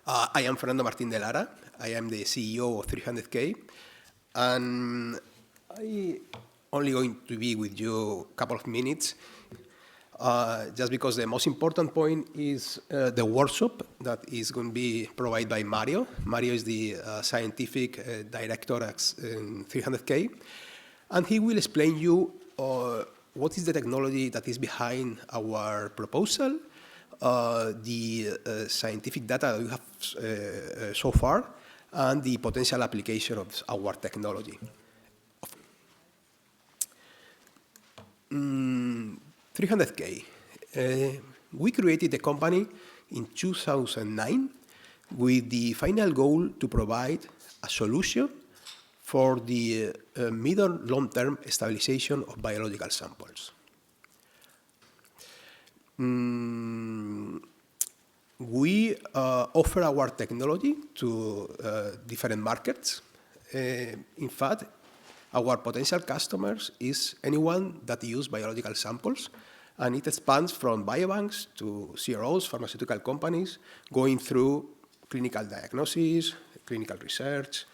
I am Fernando Martín de Lara. I am the CEO of 300K. And I only going to be with you a couple of minutes, just because the most important point is the workshop that is going to be provided by Mario. Mario is the scientific director at 300K. And he will explain you what is the technology that is behind our proposal, the scientific data that we have so far, and the potential application of our technology. 300K. We created the company in 2009 with the final goal to provide a solution for the middle long-term stabilization of biological samples. We offer our technology to different markets. In fact, our potential customers is anyone that use biological samples, and it spans from biobanks to CROs, pharmaceutical companies, going through clinical diagnosis, clinical research,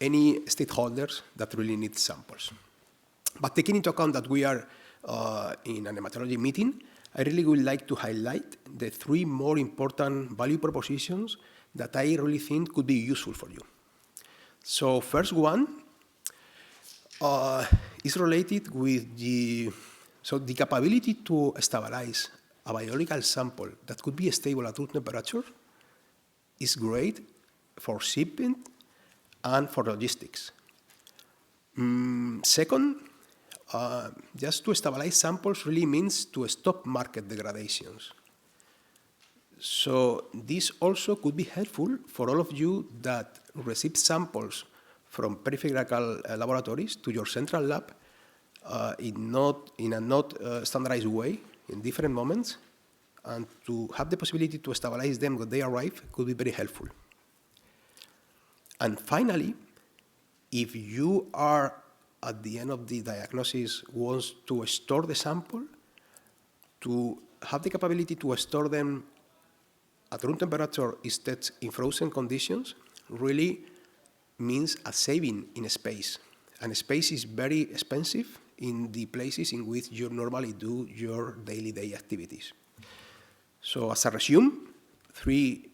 any stakeholders that really need samples. But taking into account that we are in an hematology meeting, I really would like to highlight the three more important value propositions that I really think could be useful for you. So first one is related with the capability to stabilize a biological sample that could be stable at room temperature is great for shipping and for logistics. Second, just to stabilize samples really means to stop market degradations. So this also could be helpful for all of you that receive samples from peripheral laboratories to your central lab in a not standardized way in different moments, and to have the possibility to stabilize them when they arrive could be very helpful. And finally, if you are at the end of the diagnosis wants to store the sample, to have the capability to store them at room temperature instead in frozen conditions really means a saving in space. And space is very expensive in the places in which you normally do your daily activities. So as a resume, three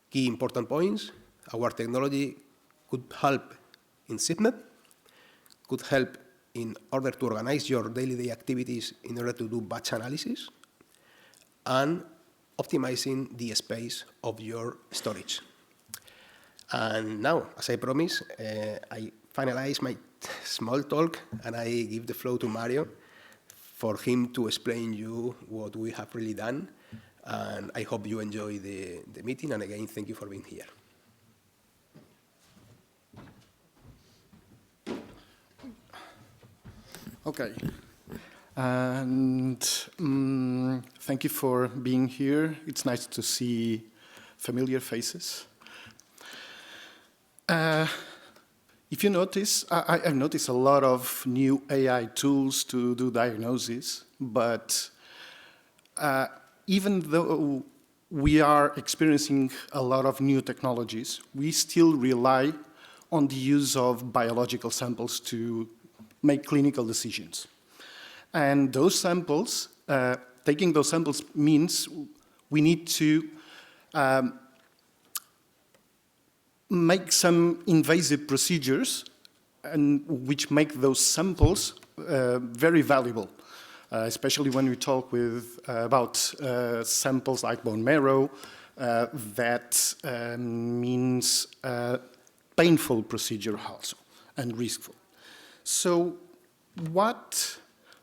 key important points. Our technology could help in shipment, could help in order to organize your daily activities in order to do batch analysis, and optimizing the space of your storage. And now, as I promised, I finalize my small talk and I give the floor to Mario for him to explain you what we have really done. And I hope you enjoy the meeting. And again, thank you for being here. Okay. And thank you for being here. It's nice to see familiar faces. If you notice, I've noticed a lot of new AI tools to do diagnosis, but even though we are experiencing a lot of new technologies, we still rely on the use of biological samples to make clinical decisions. And those samples, taking those samples means we need to make some invasive procedures which make those samples very valuable, especially when we talk about samples like bone marrow. That means painful procedure also and riskful. So what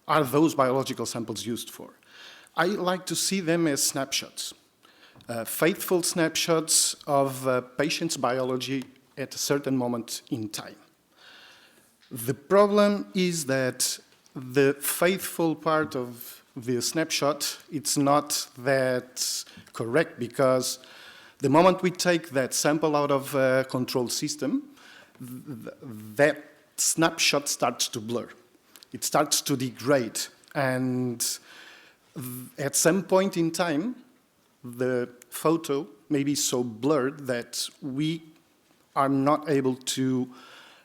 are those biological samples used for? I like to see them as snapshots. Faithful snapshots of a patient's biology at a certain moment in time. The problem is that the faithful part of the snapshot, it's not that correct, because the moment we take that sample out of a controlled system, that snapshot starts to blur. It starts to degrade, and at some point in time, the photo may be so blurred that we are not able to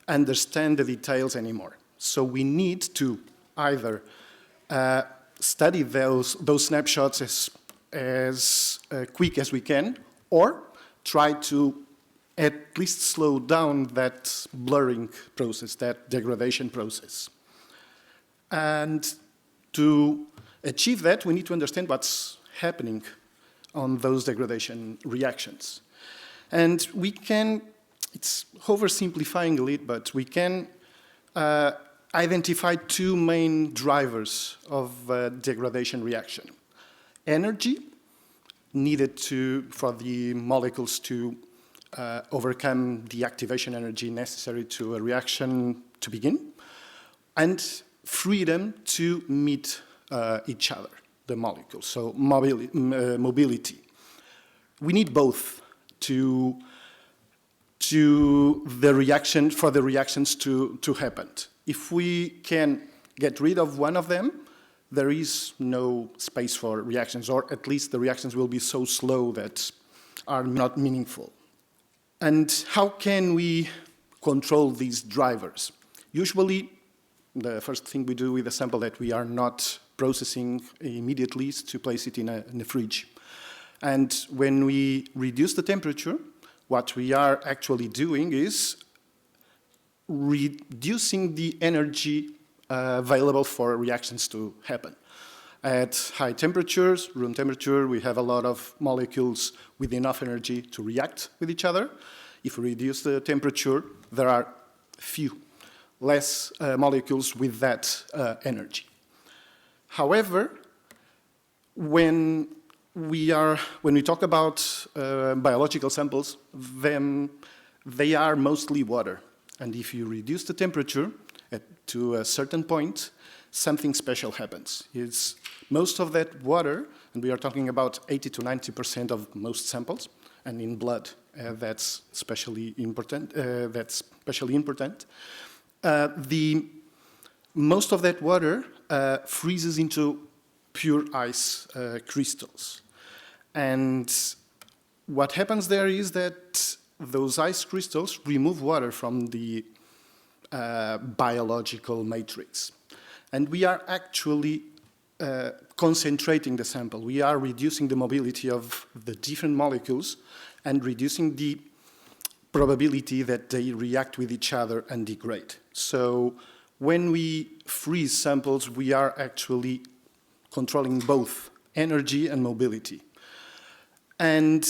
understand the details anymore. So we need to either study those snapshots as quick as we can, or try to at least slow down that blurring process, that degradation process. And to achieve that, we need to understand what's happening on those degradation reactions. And we can, it's oversimplifying a little, but we can identify two main drivers of degradation reaction. Energy, needed for the molecules to overcome the activation energy necessary to a reaction to begin, and freedom to meet each other, the molecules, so mobility. We need both for the reactions to happen. If we can get rid of one of them, there is no space for reactions, or at least the reactions will be so slow that are not meaningful. And how can we control these drivers? Usually, the first thing we do with a sample that we are not processing immediately is to place it in a fridge. And when we reduce the temperature, what we are actually doing is reducing the energy available for reactions to happen. At high temperatures, room temperature, we have a lot of molecules with enough energy to react with each other. If we reduce the temperature, there are less molecules with that energy. However, when we talk about biological samples, they are mostly water. And if you reduce the temperature to a certain point, something special happens. It's most of that water, and we are talking about 80 to 90% of most samples, and in blood, that's especially important. Most of that water freezes into pure ice crystals. And what happens there is that those ice crystals remove water from the biological matrix. And we are actually concentrating the sample. We are reducing the mobility of the different molecules and reducing the probability that they react with each other and degrade. So when we freeze samples, we are actually controlling both energy and mobility. And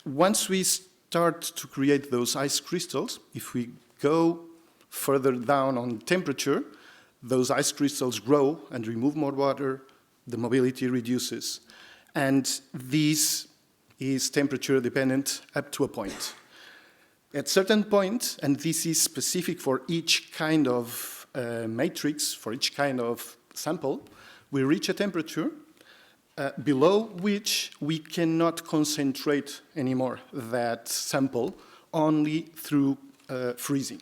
once we start to create those ice crystals, if we go further down on temperature, those ice crystals grow and remove more water, the mobility reduces. And this is temperature dependent up to a point. At certain point, and this is specific for each kind of matrix, for each kind of sample, we reach a temperature below which we cannot concentrate anymore that sample only through freezing.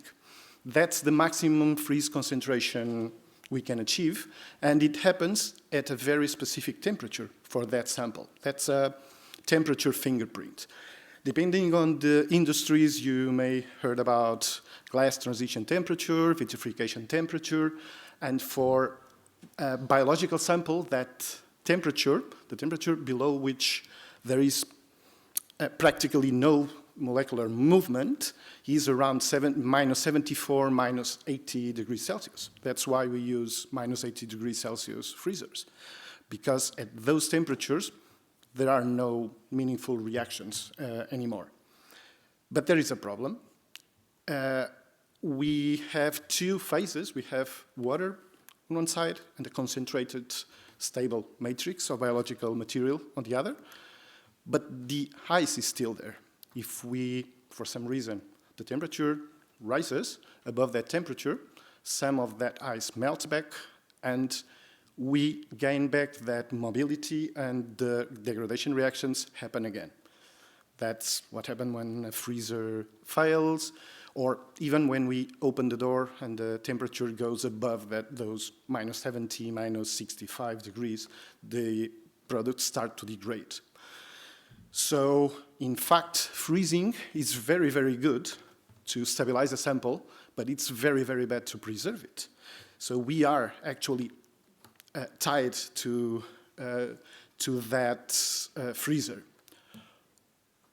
That's the maximum freeze concentration we can achieve, and it happens at a very specific temperature for that sample. That's a temperature fingerprint. Depending on the industries, you may heard about glass transition temperature, vitrification temperature, and for a biological sample, that temperature, the temperature below which there is practically no molecular movement, is around minus 74, minus 80 degrees Celsius. That's why we use minus 80 degrees Celsius freezers, because at those temperatures, there are no meaningful reactions anymore. But there is a problem. We have two phases. We have water on one side and a concentrated, stable matrix of biological material on the other. But the ice is still there. If we, for some reason, the temperature rises above that temperature, some of that ice melts back, and we gain back that mobility, and the degradation reactions happen again. That's what happens when a freezer fails, or even when we open the door and the temperature goes above those minus 70, minus 65 degrees, the products start to degrade. So, in fact, freezing is very, very good to stabilize a sample, but it's very, very bad to preserve it. So we are actually tied to that freezer,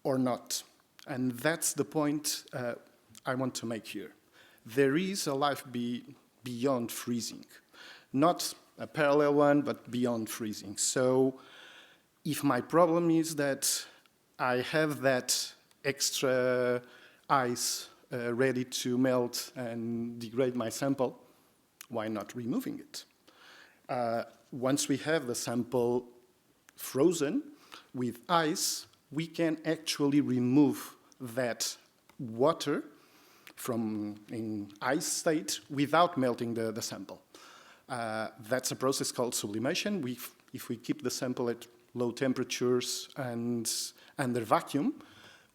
or not. And that's the point I want to make here. There is a life beyond freezing. Not a parallel one, but beyond freezing. So if my problem is that I have that extra ice ready to melt and degrade my sample, why not removing it? Once we have the sample frozen with ice, we can actually remove that water from in ice state without melting the sample. That's a process called sublimation. If we keep the sample at low temperatures and under vacuum,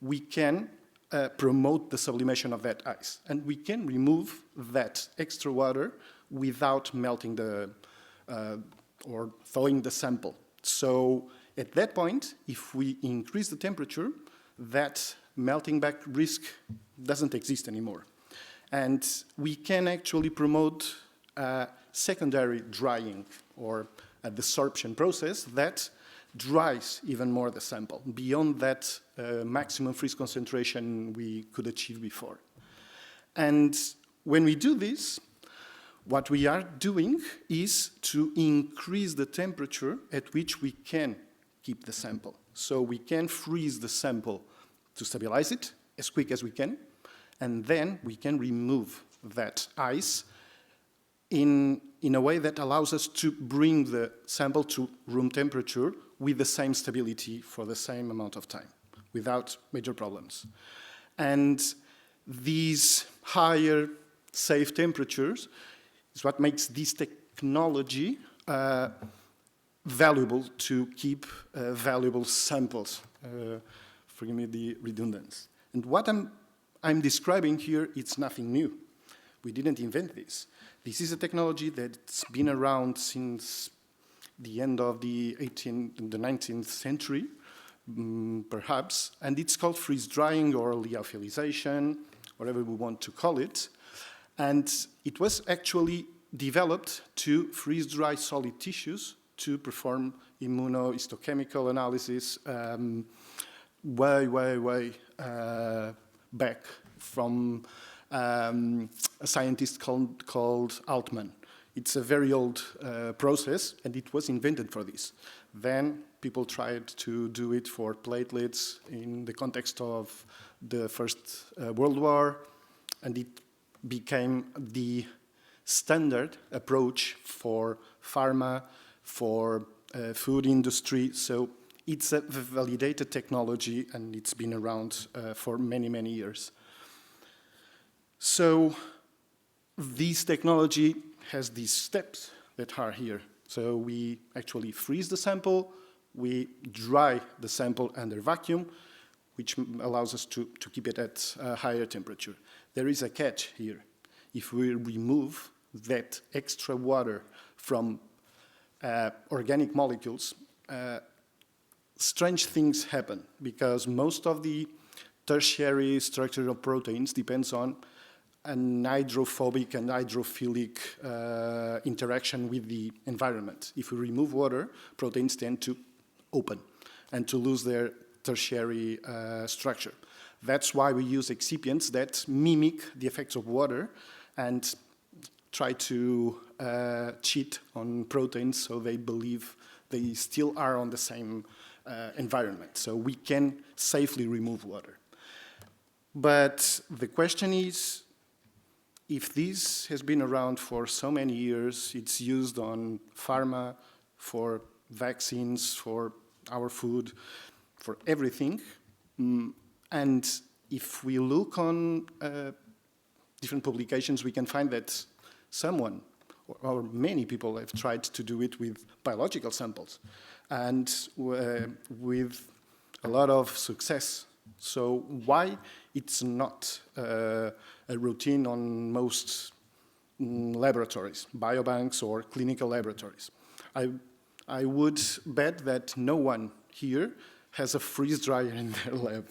we can promote the sublimation of that ice. And we can remove that extra water without melting or thawing the sample. So at that point, if we increase the temperature, that melting back risk doesn't exist anymore. And we can actually promote secondary drying or a desorption process that dries even more the sample beyond that maximum freeze concentration we could achieve before. And when we do this, what we are doing is to increase the temperature at which we can keep the sample. So we can freeze the sample to stabilize it as quick as we can, and then we can remove that ice in a way that allows us to bring the sample to room temperature with the same stability for the same amount of time, without major problems. And these higher safe temperatures is what makes this technology valuable to keep valuable samples. Forgive me the redundancy. And what I'm describing here, it's nothing new. We didn't invent this. This is a technology that's been around since the end of the 19th century, perhaps, and it's called freeze drying or lyophilization, whatever we want to call it. And it was actually developed to freeze dry solid tissues to perform immunohistochemical analysis way back from a scientist called Altman. It's a very old process, and it was invented for this. Then people tried to do it for platelets in the context of the First World War, and it became the standard approach for pharma, for food industry. So it's a validated technology, and it's been around for many, many years. So this technology has these steps that are here. So we actually freeze the sample, we dry the sample under vacuum, which allows us to keep it at a higher temperature. There is a catch here. If we remove that extra water from organic molecules, strange things happen, because most of the tertiary structure of proteins depends on an hydrophobic and hydrophilic interaction with the environment. If we remove water, proteins tend to open and to lose their tertiary structure. That's why we use excipients that mimic the effects of water and try to cheat on proteins so they believe they still are on the same environment. So we can safely remove water. But the question is, if this has been around for so many years, it's used on pharma, for vaccines, for our food, for everything, and if we look on different publications, we can find that someone or many people have tried to do it with biological samples, and with a lot of success. So why it's not a routine on most laboratories, biobanks or clinical laboratories? I would bet that no one here has a freeze dryer in their lab.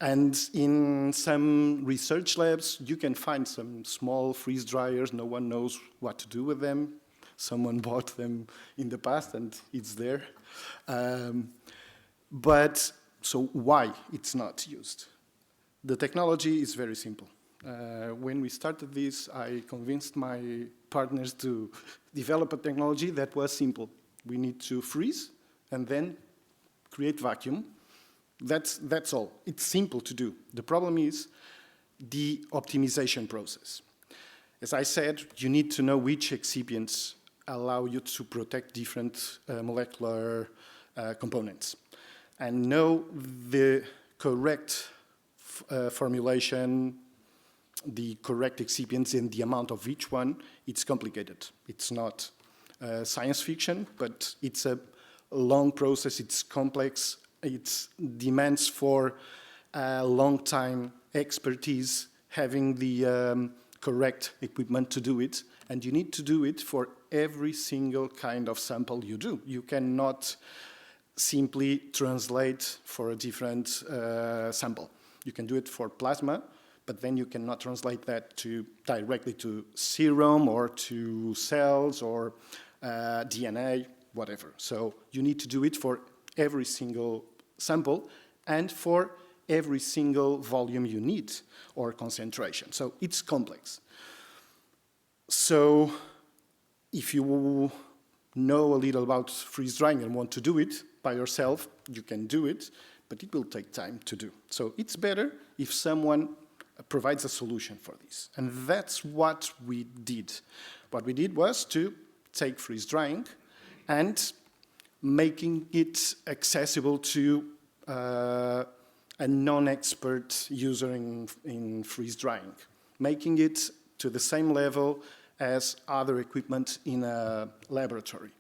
And in some research labs, you can find some small freeze dryers. No one knows what to do with them. Someone bought them in the past, and it's there. But so why it's not used? The technology is very simple. When we started this, I convinced my partners to develop a technology that was simple. We need to freeze and then create vacuum. That's all. It's simple to do. The problem is the optimization process. As I said, you need to know which excipients allow you to protect different molecular components and know the correct formulation, the correct excipients and the amount of each one. It's complicated. It's not science fiction, but it's a long process. It's complex. It demands for a long time expertise, having the correct equipment to do it, and you need to do it for every single kind of sample you do. You cannot simply translate for a different sample. You can do it for plasma, but then you cannot translate that directly to serum or to cells or DNA, whatever. So you need to do it for every single sample and for every single volume you need or concentration. So it's complex. So if you know a little about freeze drying and want to do it by yourself, you can do it, but it will take time to do. So it's better if someone provides a solution for this. And that's what we did. What we did was to take freeze drying and making it accessible to a non-expert user in freeze drying, making it to the same level as other equipment in a laboratory.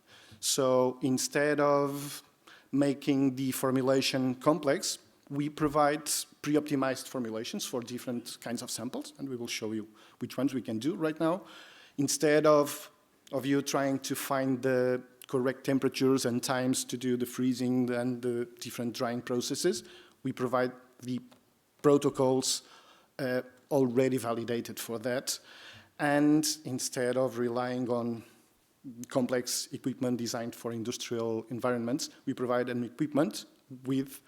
So instead of making the formulation complex, we provide pre-optimized formulations for different kinds of samples, and we will show you which ones we can do right now. Instead of you trying to find the correct temperatures and times to do the freezing and the different drying processes, we provide the protocols already validated for that. And instead of relying on complex equipment designed for industrial environments, we provide an equipment with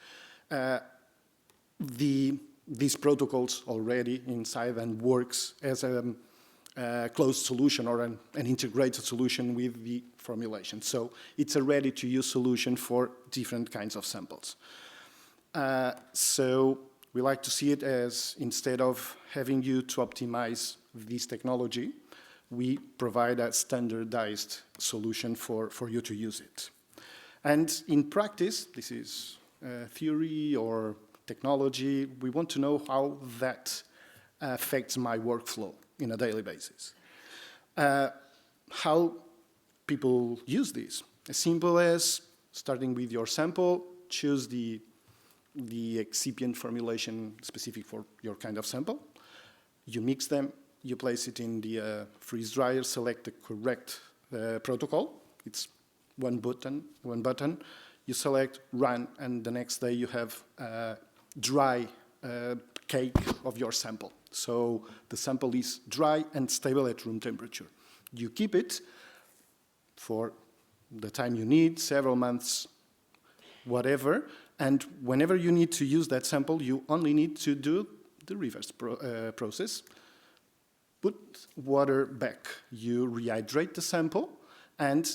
these protocols already inside and works as a closed solution or an integrated solution with the formulation. So it's a ready-to-use solution for different kinds of samples. So we like to see it as, instead of having you to optimize this technology, we provide a standardized solution for you to use it. And in practice, this is theory or technology, we want to know how that affects my workflow in a daily basis. How people use this. As simple as starting with your sample, choose the excipient formulation specific for your kind of sample. You mix them, you place it in the freeze dryer, select the correct protocol. It's one button. You select, run, and the next day you have a dry cake of your sample. So the sample is dry and stable at room temperature. You keep it for the time you need, several months, whatever, and whenever you need to use that sample, you only need to do the reverse process. Put water back. You rehydrate the sample, and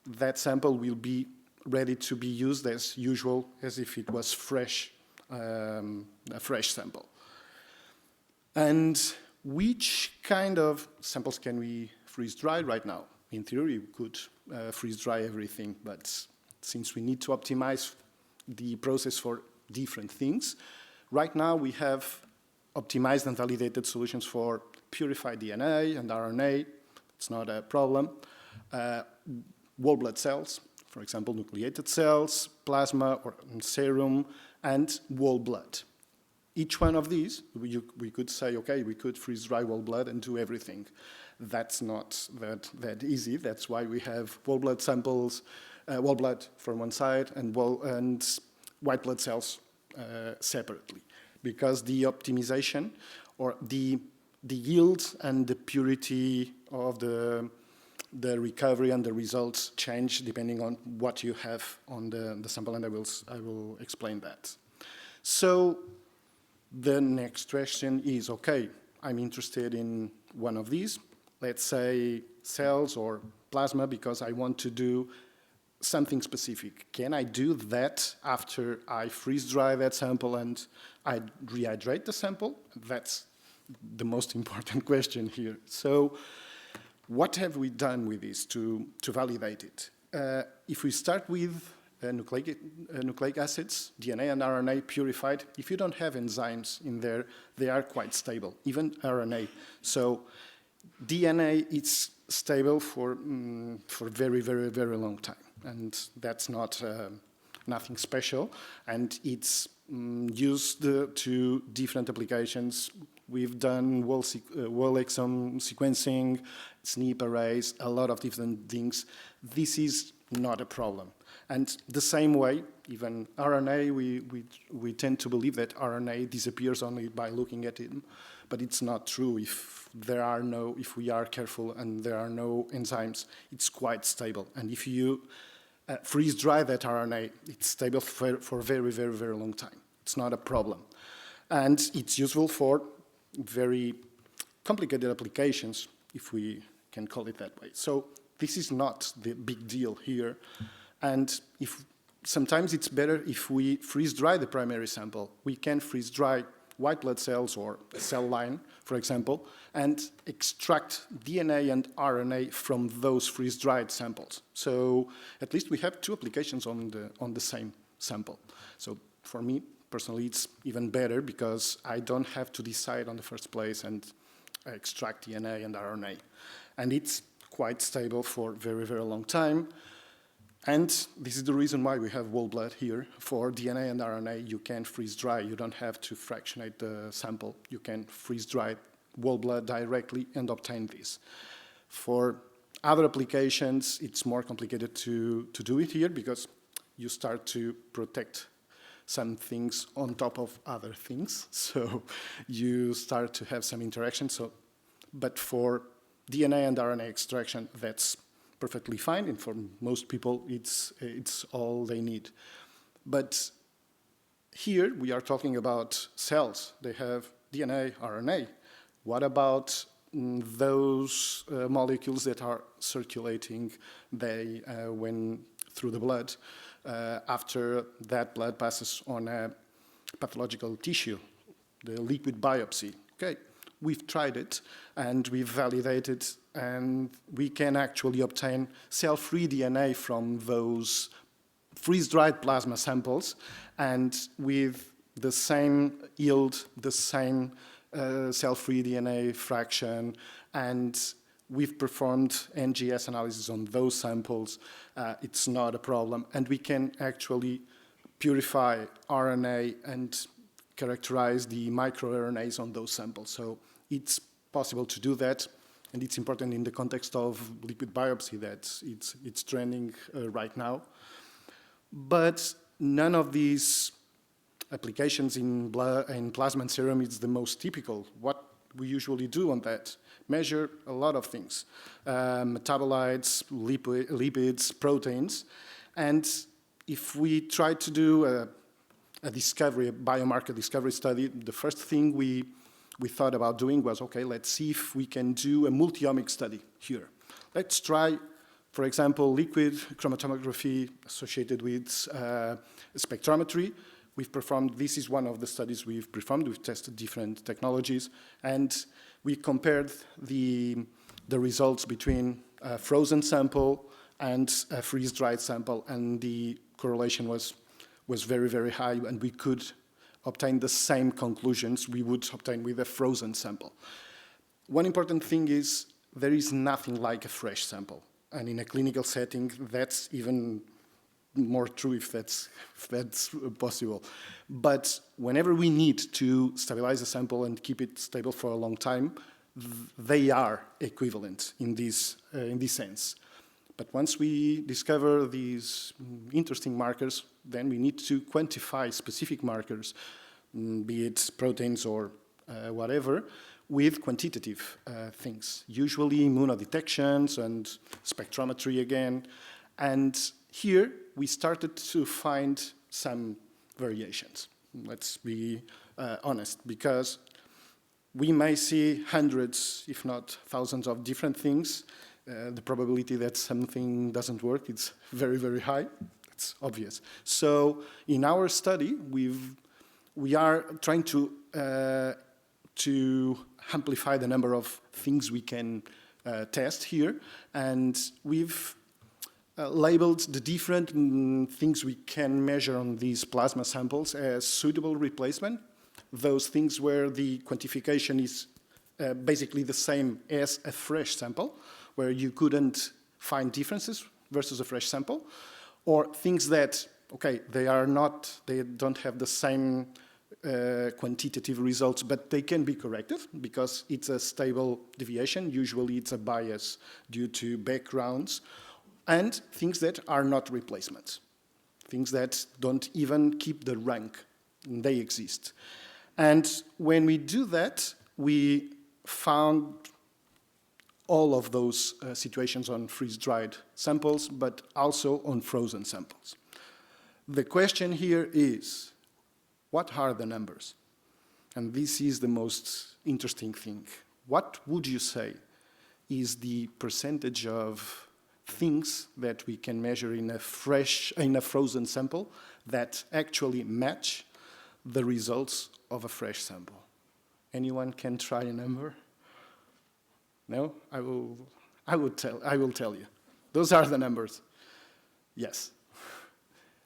that sample will be ready to be used as usual, as if it was fresh, a fresh sample. And which kind of samples can we freeze dry right now? In theory, we could freeze dry everything, but since we need to optimize the process for different things, right now we have optimized and validated solutions for purified DNA and RNA. It's not a problem. Whole blood cells, for example, nucleated cells, plasma or serum, and whole blood. Each one of these, we could say, okay, we could freeze dry whole blood and do everything. That's not that easy. That's why we have whole blood samples, whole blood from one side and white blood cells separately, because the optimization or the yield and the purity of the recovery and the results change depending on what you have on the sample, and I will explain that. So the next question is, okay, I'm interested in one of these, let's say cells or plasma, because I want to do something specific. Can I do that after I freeze-dry that sample and I rehydrate the sample? That's the most important question here. So what have we done with this to validate it? If we start with nucleic acids, DNA and RNA purified, if you don't have enzymes in there, they are quite stable, even RNA. So DNA is stable for very, very, very long time. And that's not nothing special. And it's used to different applications. We've done whole exome sequencing, SNP arrays, a lot of different things. This is not a problem. And the same way, even RNA, we tend to believe that RNA disappears only by looking at it, but it's not true. If we are careful and there are no enzymes, it's quite stable. And if you freeze-dry that RNA, it's stable for a very, very, very long time. It's not a problem. And it's useful for very complicated applications, if we can call it that way. So this is not the big deal here. And sometimes it's better if we freeze-dry the primary sample. We can freeze-dry white blood cells or a cell line, for example, and extract DNA and RNA from those freeze-dried samples. So at least we have two applications on the same sample. So for me, personally, it's even better because I don't have to decide on the first place and extract DNA and RNA. And it's quite stable for a very, very long time. And this is the reason why we have whole blood here. For DNA and RNA, you can freeze-dry. You don't have to fractionate the sample. You can freeze-dry whole blood directly and obtain this. For other applications, it's more complicated to do it here because you start to protect some things on top of other things. So you start to have some interaction. But for DNA and RNA extraction, that's perfectly fine, and for most people, it's all they need. But here, we are talking about cells. They have DNA, RNA. What about those molecules that are circulating through the blood after that blood passes on a pathological tissue, the liquid biopsy? Okay. We've tried it, and we've validated, and we can actually obtain cell-free DNA from those freeze-dried plasma samples, and with the same yield, the same cell-free DNA fraction, and we've performed NGS analysis on those samples. It's not a problem, and we can actually purify RNA and characterize the microRNAs on those samples. So it's possible to do that, and it's important in the context of liquid biopsy that it's trending right now. But none of these applications in blood and plasma and serum is the most typical. What we usually do on that, measure a lot of things, metabolites, lipids, proteins, and if we try to do a biomarker discovery study, the first thing we thought about doing was, okay, let's see if we can do a multi-omic study here. Let's try, for example, liquid chromatography associated with spectrometry. This is one of the studies we've performed. We've tested different technologies, and we compared the results between a frozen sample and a freeze-dried sample, and the correlation was very, very high, and we could obtain the same conclusions we would obtain with a frozen sample. One important thing is there is nothing like a fresh sample, and in a clinical setting, that's even more true if that's possible. But whenever we need to stabilize a sample and keep it stable for a long time, they are equivalent in this sense. But once we discover these interesting markers, then we need to quantify specific markers, be it proteins or whatever, with quantitative things, usually immunodetections and spectrometry again. And here we started to find some variations. Let's be honest, because we may see hundreds, if not thousands, of different things. The probability that something doesn't work is very, very high. It's obvious. So in our study, we are trying to amplify the number of things we can test here, and we've labeled the different things we can measure on these plasma samples as suitable replacement, those things where the quantification is basically the same as a fresh sample, where you couldn't find differences versus a fresh sample, or things that, okay, they don't have the same quantitative results, but they can be corrected because it's a stable deviation. Usually it's a bias due to backgrounds, and things that are not replacements, things that don't even keep the rank, they exist. And when we do that, we found all of those situations on freeze-dried samples, but also on frozen samples. The question here is, what are the numbers? And this is the most interesting thing. What would you say is the percentage of things that we can measure in a frozen sample that actually match the results of a fresh sample? Anyone can try a number? No? I will tell you. Those are the numbers. Yes.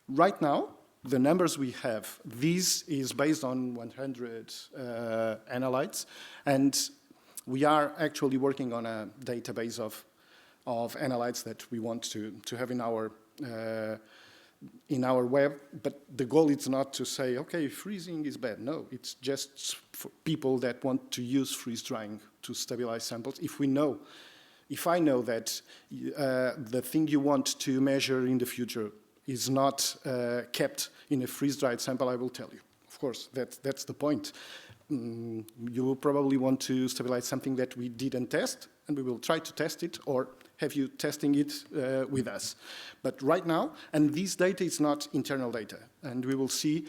Right now, the numbers we have, this is based on 100 analytes, and we are actually working on a database of analytes that we want to have in our web, but the goal is not to say, okay, freezing is bad. No, it's just for people that want to use freeze drying to stabilize samples. If I know that the thing you want to measure in the future is not kept in a freeze-dried sample, I will tell you. Of course, that's the point. You will probably want to stabilize something that we didn't test, and we will try to test it, or have you testing it with us. But right now, and this data is not internal data, and you will see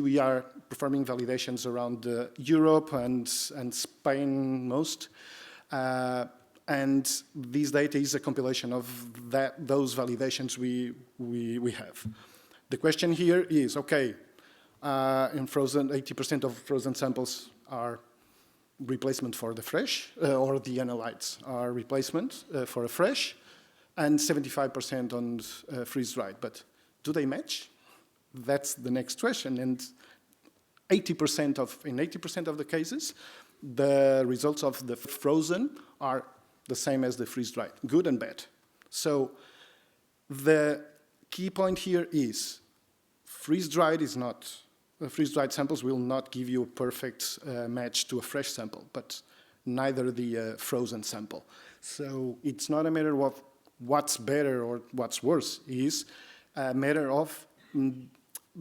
we are performing validations around Europe and Spain most. And this data is a compilation of those validations we have. The question here is, okay, in frozen, 80% of frozen samples are replacement for the fresh, or the analytes are replacement for a fresh, and 75% on freeze-dried. But do they match? That's the next question. And in 80% of the cases, the results of the frozen are the same as the freeze-dried, good and bad. So the key point here is freeze-dried samples will not give you a perfect match to a fresh sample, but neither the frozen sample. So it's not a matter of what's better or what's worse. It is a matter of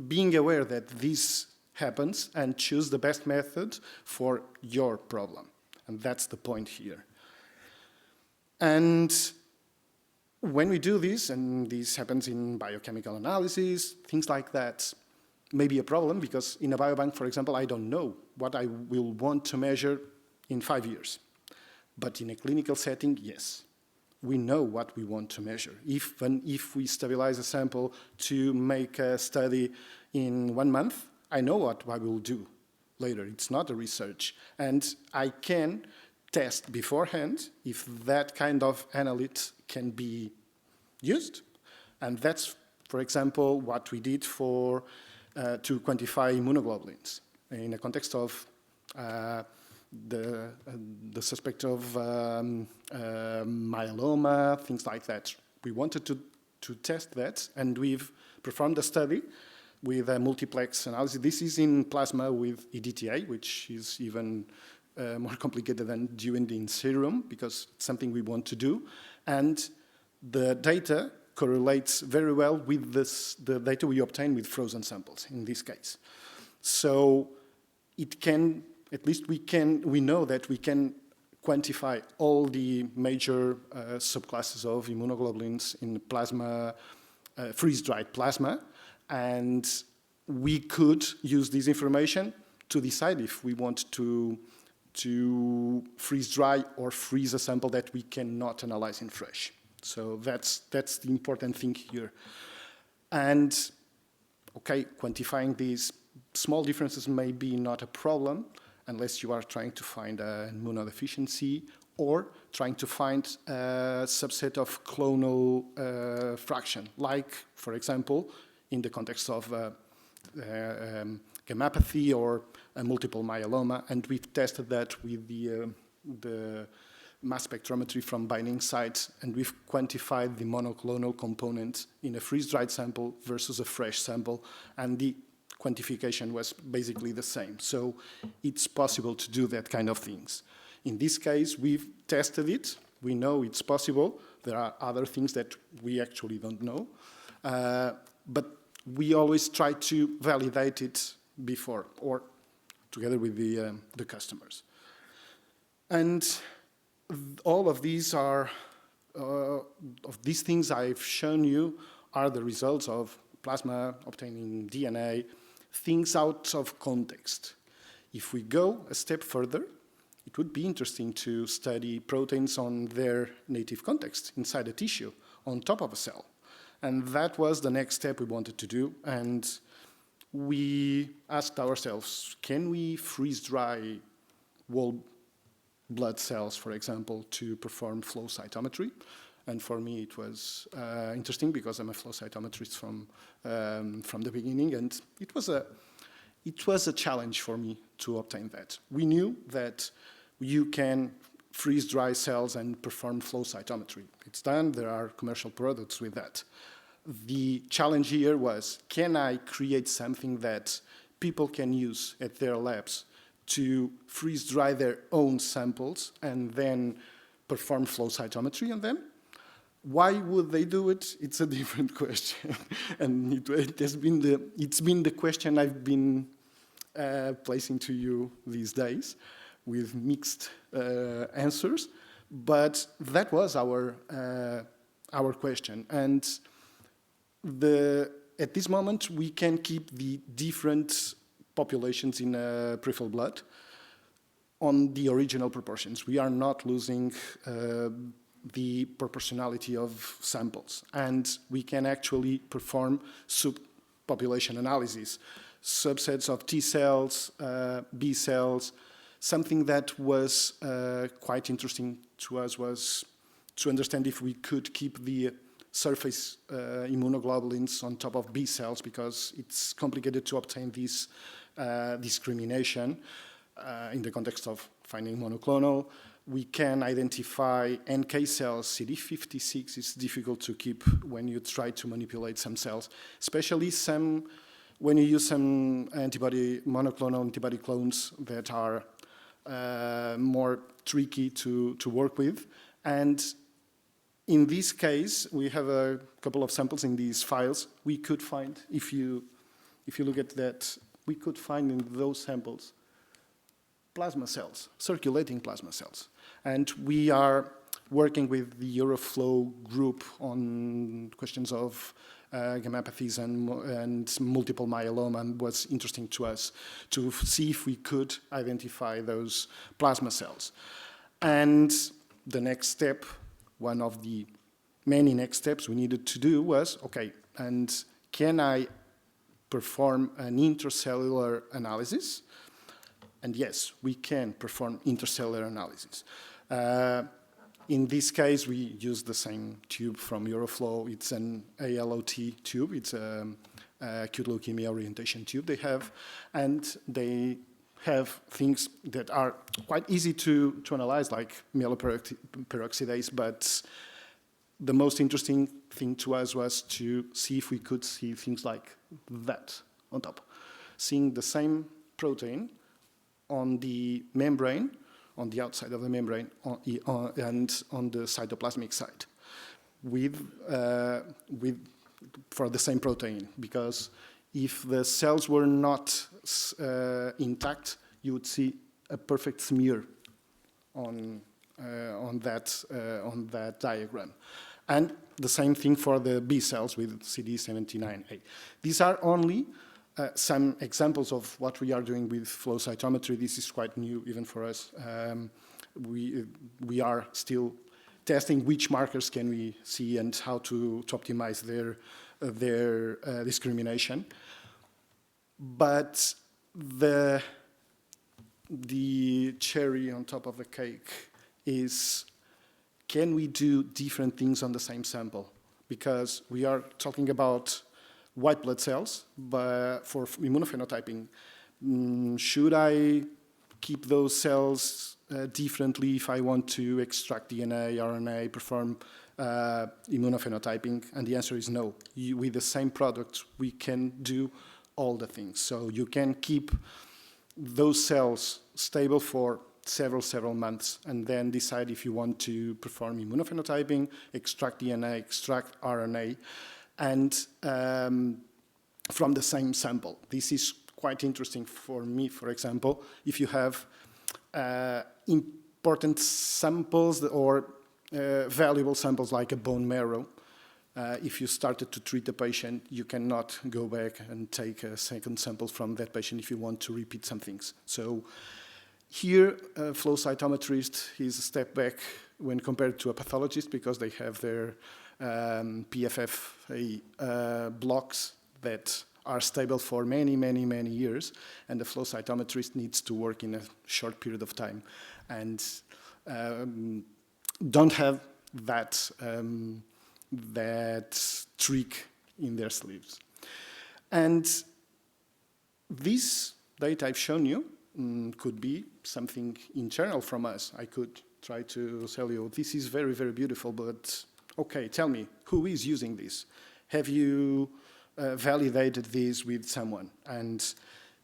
being aware that this happens and choose the best method for your problem. And that's the point here. And when we do this, and this happens in biochemical analysis, things like that, may be a problem, because in a biobank, for example, I don't know what I will want to measure in 5 years. But in a clinical setting, yes, we know what we want to measure. If we stabilize a sample to make a study in 1 month, I know what I will do later. It's not a research. And I can test beforehand if that kind of analyte can be used. And that's, for example, what we did to quantify immunoglobulins in the context of the suspect of myeloma, things like that. We wanted to test that, and we've performed a study with a multiplex analysis. This is in plasma with EDTA, which is even more complicated than doing in serum, because it's something we want to do. And the data correlates very well with the data we obtain with frozen samples in this case. So it can, at least we know that we can quantify all the major subclasses of immunoglobulins in plasma, freeze-dried plasma, and we could use this information to decide if we want to freeze-dry or freeze a sample that we cannot analyze in fresh. So that's the important thing here. And, okay, quantifying these small differences may be not a problem unless you are trying to find an immunodeficiency or trying to find a subset of clonal fraction, like, for example, in the context of gammopathy or a multiple myeloma, and we've tested that with the mass spectrometry from binding sites, and we've quantified the monoclonal component in a freeze-dried sample versus a fresh sample, and the quantification was basically the same. So it's possible to do that kind of things. In this case, we've tested it. We know it's possible. There are other things that we actually don't know. But we always try to validate it before or together with the customers. And all of these are, of these things I've shown you are the results of plasma obtaining DNA, things out of context. If we go a step further, it would be interesting to study proteins on their native context inside a tissue, on top of a cell. And that was the next step we wanted to do. And we asked ourselves, can we freeze-dry whole blood cells, for example, to perform flow cytometry? And for me, it was interesting because I'm a flow cytometrist from the beginning, and it was a challenge for me to obtain that. We knew that you can freeze-dry cells and perform flow cytometry. It's done. There are commercial products with that. The challenge here was, can I create something that people can use at their labs to freeze-dry their own samples and then perform flow cytometry on them? Why would they do it? It's a different question. And it's been the question I've been placing to you these days with mixed answers. But that was our question. And at this moment, we can keep the different populations in peripheral blood on the original proportions. We are not losing the proportionality of samples, and we can actually perform subpopulation analysis, subsets of T cells, B cells. Something that was quite interesting to us was to understand if we could keep the surface immunoglobulins on top of B cells, because it's complicated to obtain this discrimination in the context of finding monoclonal. We can identify NK cells. CD56 is difficult to keep when you try to manipulate some cells, especially when you use some monoclonal antibody clones that are more tricky to work with. And in this case, we have a couple of samples in these files. We could find, if you look at that, we could find in those samples plasma cells, circulating plasma cells. And we are working with the Euroflow group on questions of gammopathies and multiple myeloma, and was interesting to us to see if we could identify those plasma cells. And the next step, one of the many next steps we needed to do was, okay, and can I perform an intercellular analysis? And yes, we can perform intercellular analysis. In this case, we use the same tube from Euroflow. It's an ALOT tube. It's an acute leukemia orientation tube they have. And they have things that are quite easy to analyze, like myeloperoxidase. But the most interesting thing to us was to see if we could see things like that on top. Seeing the same protein on the membrane, on the outside of the membrane, and on the cytoplasmic side. with for the same protein, because if the cells were not intact, you would see a perfect smear on that diagram. And the same thing for the B cells with CD79A. These are only some examples of what we are doing with flow cytometry. This is quite new even for us. We are still testing which markers can we see and how to optimize their discrimination. But the cherry on top of the cake is, can we do different things on the same sample? Because we are talking about white blood cells, but for immunophenotyping, should I keep those cells differently if I want to extract DNA, RNA, perform immunophenotyping? And the answer is no. With the same product, we can do all the things. So you can keep those cells stable for several months, and then decide if you want to perform immunophenotyping, extract DNA, extract RNA, and from the same sample. This is quite interesting for me, for example, if you have important samples or valuable samples like a bone marrow. If you started to treat a patient, you cannot go back and take a second sample from that patient if you want to repeat some things. So here, a flow cytometrist is a step back when compared to a pathologist, because they have their PFF blocks that are stable for many years, and the flow cytometrist needs to work in a short period of time, and don't have that trick in their sleeves. And this data I've shown you could be something internal from us. I could try to tell you, this is very beautiful, but okay, tell me, who is using this? Have you validated this with someone? And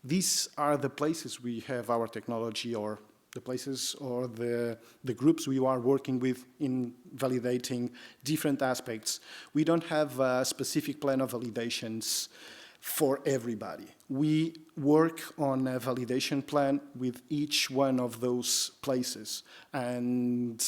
these are the places we have our technology, or the places or the groups we are working with in validating different aspects. We don't have a specific plan of validations for everybody. We work on a validation plan with each one of those places. And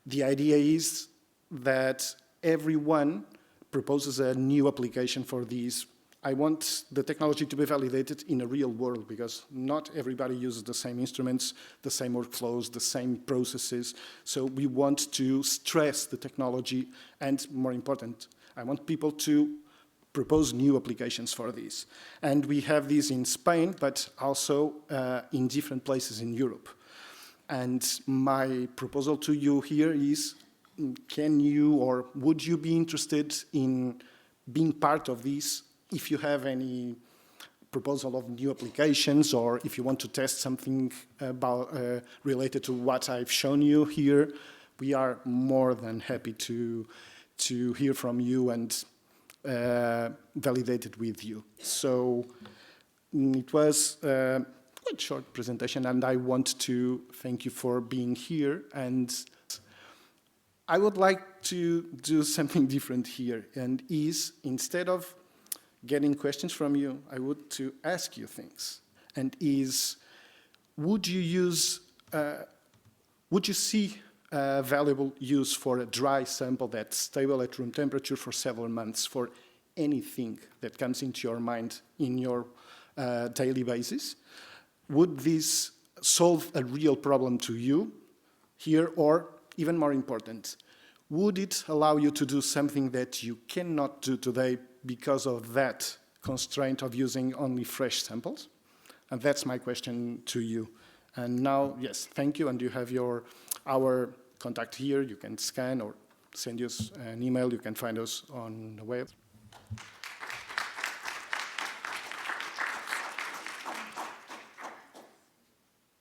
the idea is that everyone proposes a new application for these. I want the technology to be validated in a real world, because not everybody uses the same instruments, the same workflows, the same processes. So we want to stress the technology, and more important, I want people to propose new applications for this. And we have this in Spain, but also in different places in Europe. And my proposal to you here is, can you or would you be interested in being part of this? If you have any proposal of new applications, or if you want to test something about related to what I've shown you here, we are more than happy to hear from you and validate it with you. So it was a quite short presentation, and I want to thank you for being here. And I would like to do something different here, and is, instead of getting questions from you, I would to ask you things. And is, would you see valuable use for a dry sample that's stable at room temperature for several months for anything that comes into your mind in your daily basis? Would this solve a real problem to you here, or even more important, would it allow you to do something that you cannot do today because of that constraint of using only fresh samples? And that's my question to you. And now, yes, thank you, and you have our contact here. You can scan or send us an email. You can find us on the web.